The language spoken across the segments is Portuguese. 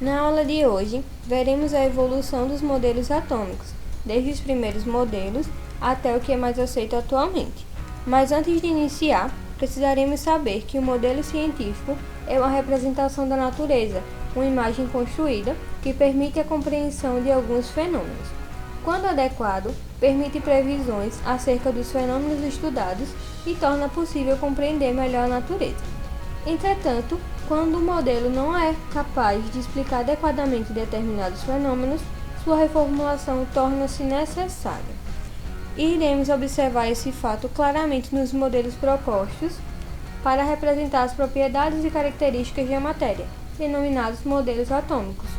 Na aula de hoje, veremos a evolução dos modelos atômicos, desde os primeiros modelos até o que é mais aceito atualmente. Mas antes de iniciar, precisaremos saber que o modelo científico é uma representação da natureza, uma imagem construída que permite a compreensão de alguns fenômenos. Quando adequado, permite previsões acerca dos fenômenos estudados e torna possível compreender melhor a natureza. Entretanto, quando o modelo não é capaz de explicar adequadamente determinados fenômenos, sua reformulação torna-se necessária. Iremos observar esse fato claramente nos modelos propostos para representar as propriedades e características da matéria, denominados modelos atômicos,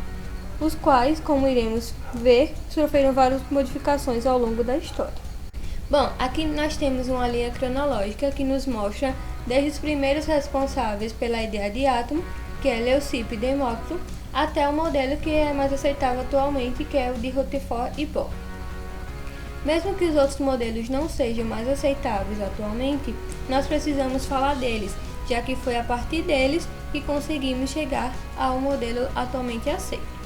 os quais, como iremos ver, sofreram várias modificações ao longo da história. Bom, aqui nós temos uma linha cronológica que nos mostra desde os primeiros responsáveis pela ideia de átomo, que é Leucipo e Demócrito, até o modelo que é mais aceitável atualmente, que é o de Rutherford e Bohr. Mesmo que os outros modelos não sejam mais aceitáveis atualmente, nós precisamos falar deles, já que foi a partir deles que conseguimos chegar ao modelo atualmente aceito.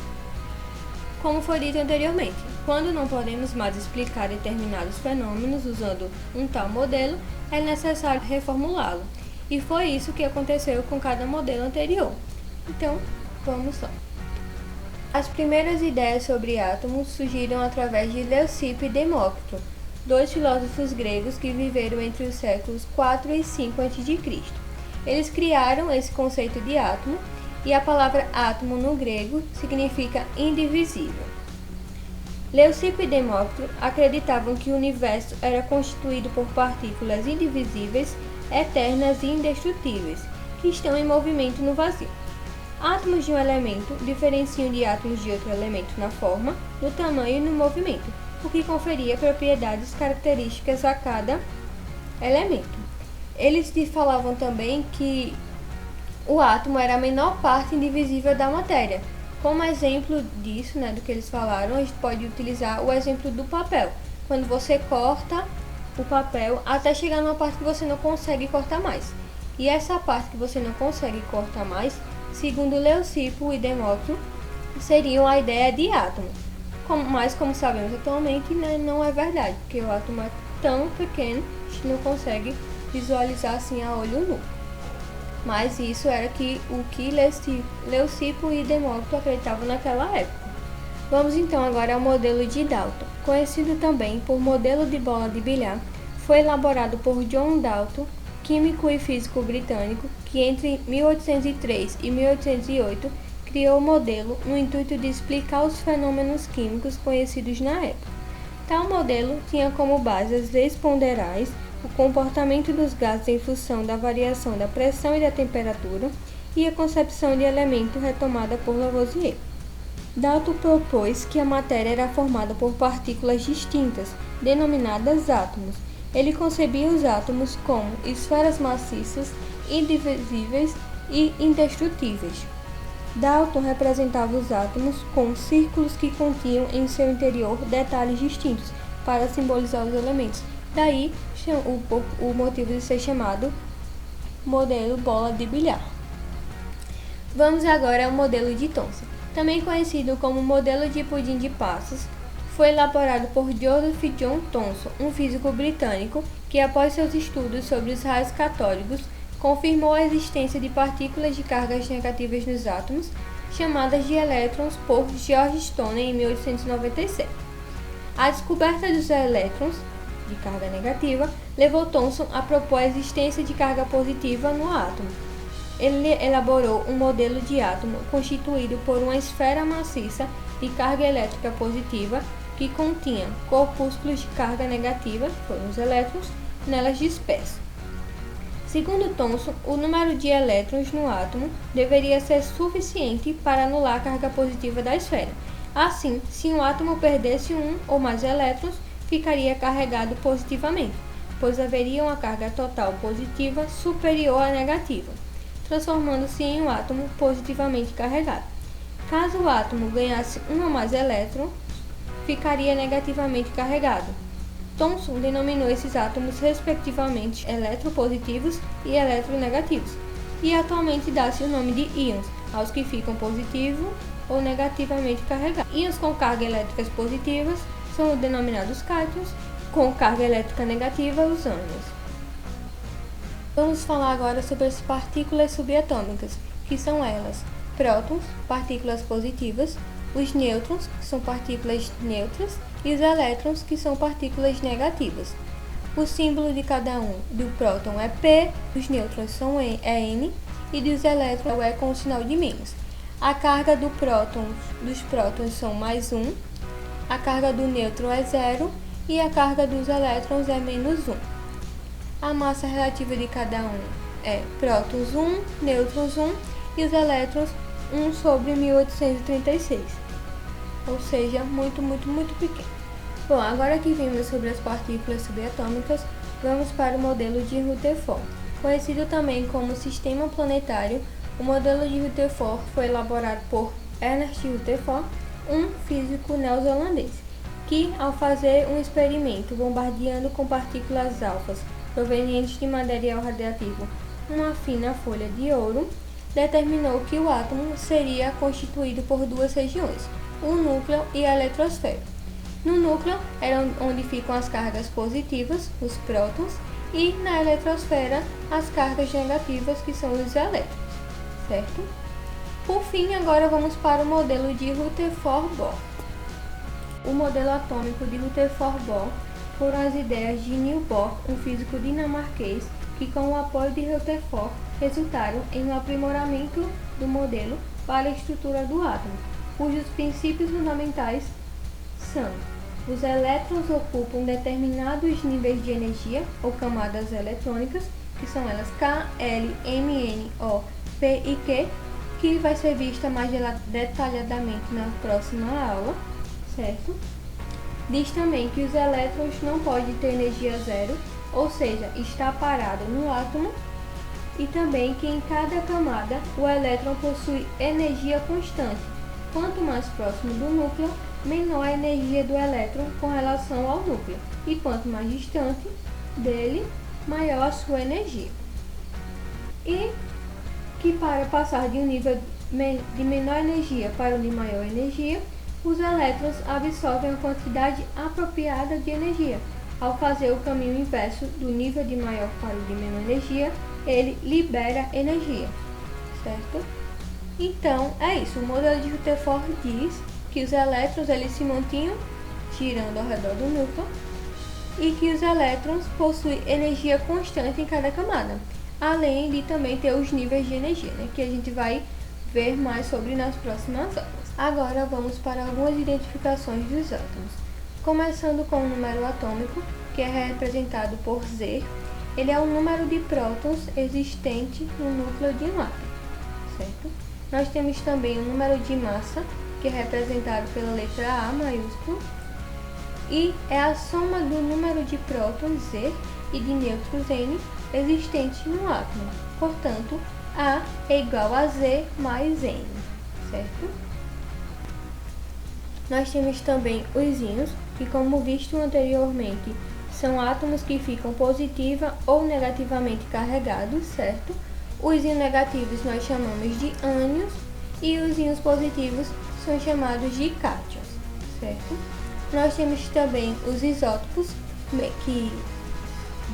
Como foi dito anteriormente, quando não podemos mais explicar determinados fenômenos usando um tal modelo, é necessário reformulá-lo. E foi isso que aconteceu com cada modelo anterior. Então, vamos lá. As primeiras ideias sobre átomos surgiram através de Leucipo e Demócrito, dois filósofos gregos que viveram entre os séculos 4 e 5 a.C. Eles criaram esse conceito de átomo, e a palavra átomo no grego significa indivisível. Leucipo e Demócrito acreditavam que o universo era constituído por partículas indivisíveis, eternas e indestrutíveis, que estão em movimento no vazio. Átomos de um elemento diferenciam de átomos de outro elemento na forma, no tamanho e no movimento, o que conferia propriedades características a cada elemento. Eles falavam também que o átomo era a menor parte indivisível da matéria. Como exemplo disso, do que eles falaram, a gente pode utilizar o exemplo do papel. Quando você corta o papel até chegar numa parte que você não consegue cortar mais. E essa parte que você não consegue cortar mais, segundo Leucipo e Demócrito, seriam a ideia de átomo. Mas como sabemos atualmente, não é verdade, porque o átomo é tão pequeno que a gente não consegue visualizar assim a olho nu. Mas isso era o que Leucipo e Demócrito acreditavam naquela época. Vamos então agora ao modelo de Dalton, conhecido também por modelo de bola de bilhar. Foi elaborado por John Dalton, químico e físico britânico, que entre 1803 e 1808 criou o modelo no intuito de explicar os fenômenos químicos conhecidos na época. Tal modelo tinha como base as leis ponderais, o comportamento dos gases em função da variação da pressão e da temperatura e a concepção de elemento retomada por Lavoisier. Dalton propôs que a matéria era formada por partículas distintas, denominadas átomos. Ele concebia os átomos como esferas maciças, indivisíveis e indestrutíveis. Dalton representava os átomos com círculos que continham em seu interior detalhes distintos para simbolizar os elementos. Daí o motivo de ser chamado modelo bola de bilhar. Vamos agora ao modelo de Thomson, também conhecido como modelo de pudim de passos. Foi elaborado por Joseph John Thomson, um físico britânico que, após seus estudos sobre os raios catódicos, confirmou a existência de partículas de cargas negativas nos átomos, chamadas de elétrons, por George Stone em 1897. A descoberta dos elétrons de carga negativa levou Thomson a propor a existência de carga positiva no átomo. Ele elaborou um modelo de átomo constituído por uma esfera maciça de carga elétrica positiva que continha corpúsculos de carga negativa, que foram os elétrons, nelas dispersos. Segundo Thomson, o número de elétrons no átomo deveria ser suficiente para anular a carga positiva da esfera. Assim, se um átomo perdesse um ou mais elétrons, ficaria carregado positivamente, pois haveria uma carga total positiva superior à negativa, transformando-se em um átomo positivamente carregado. Caso o átomo ganhasse um ou mais elétrons, ficaria negativamente carregado. Thomson denominou esses átomos respectivamente eletropositivos e eletronegativos, e atualmente dá-se o nome de íons aos que ficam positivo ou negativamente carregados. Íons com cargas elétricas positivas são denominados cátions, com carga elétrica negativa, os ânions. Vamos falar agora sobre as partículas subatômicas, que são elas: prótons, partículas positivas, os nêutrons, que são partículas neutras, e os elétrons, que são partículas negativas. O símbolo de cada um do próton é P, dos nêutrons é N e dos elétrons é com o sinal de menos. A carga dos prótons são +1, a carga do nêutron é 0 e a carga dos elétrons é -1. A massa relativa de cada um é prótons 1, nêutrons 1 e os elétrons 1 sobre 1836, ou seja, muito pequeno. Bom, agora que vimos sobre as partículas subatômicas, vamos para o modelo de Rutherford. Conhecido também como Sistema Planetário, o modelo de Rutherford foi elaborado por Ernest Rutherford, um físico neozelandês, que, ao fazer um experimento bombardeando com partículas alfas provenientes de material radioativo uma fina folha de ouro, determinou que o átomo seria constituído por duas regiões, o núcleo e a eletrosfera. No núcleo é onde ficam as cargas positivas, os prótons, e na eletrosfera as cargas negativas, que são os elétrons, certo? Por fim, agora vamos para o modelo de Rutherford-Bohr. O modelo atômico de Rutherford-Bohr foram as ideias de Niels Bohr, um físico dinamarquês, que com o apoio de Rutherford resultaram em um aprimoramento do modelo para a estrutura do átomo, cujos princípios fundamentais são: os elétrons ocupam determinados níveis de energia ou camadas eletrônicas, que são elas K, L, M, N, O, P e Q, que vai ser vista mais detalhadamente na próxima aula, certo? Diz também que os elétrons não podem ter energia zero, ou seja, está parado no átomo, e também que em cada camada o elétron possui energia constante. Quanto mais próximo do núcleo, menor a energia do elétron com relação ao núcleo, e quanto mais distante dele, maior a sua energia. E que para passar de um nível de menor energia para o de maior energia, os elétrons absorvem a quantidade apropriada de energia. Ao fazer o caminho inverso do nível de maior para o de menor energia, ele libera energia, certo? Então, é isso. O modelo de Rutherford diz que os elétrons eles se mantinham girando ao redor do núcleo e que os elétrons possuem energia constante em cada camada, além de também ter os níveis de energia, né, que a gente vai ver mais sobre nas próximas aulas. Agora vamos para algumas identificações dos átomos. Começando com o número atômico, que é representado por Z. Ele é o número de prótons existente no núcleo de um átomo, certo? Nós temos também o número de massa, que é representado pela letra A maiúsculo, e é a soma do número de prótons Z e de nêutrons N existentes no átomo. Portanto, A é igual a Z mais N, certo? Nós temos também os íons, que, como visto anteriormente, são átomos que ficam positiva ou negativamente carregados, certo? Os íons negativos nós chamamos de ânions e os íons positivos são chamados de cátions, certo? Nós temos também os isótopos, que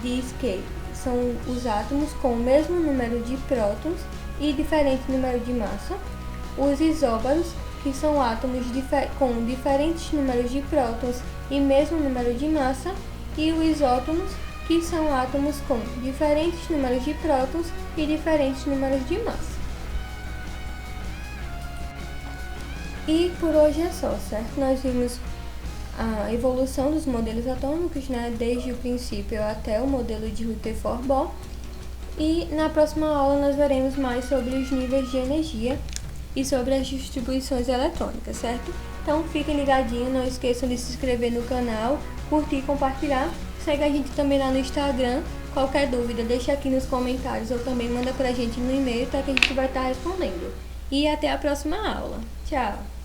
diz que são os átomos com o mesmo número de prótons e diferente número de massa. Os isóbaros, que são átomos com diferentes números de prótons e mesmo número de massa. E os isótonos, que são átomos com diferentes números de prótons e diferentes números de massa. E por hoje é só, certo? Nós vimos a evolução dos modelos atômicos, né, desde o princípio até o modelo de Rutherford-Bohr. E na próxima aula nós veremos mais sobre os níveis de energia e sobre as distribuições eletrônicas, certo? Então fiquem ligadinhos, não esqueçam de se inscrever no canal, curtir e compartilhar. Segue a gente também lá no Instagram. Qualquer dúvida, deixa aqui nos comentários ou também manda pra gente no e-mail, tá, que a gente vai estar respondendo. E até a próxima aula. Tchau!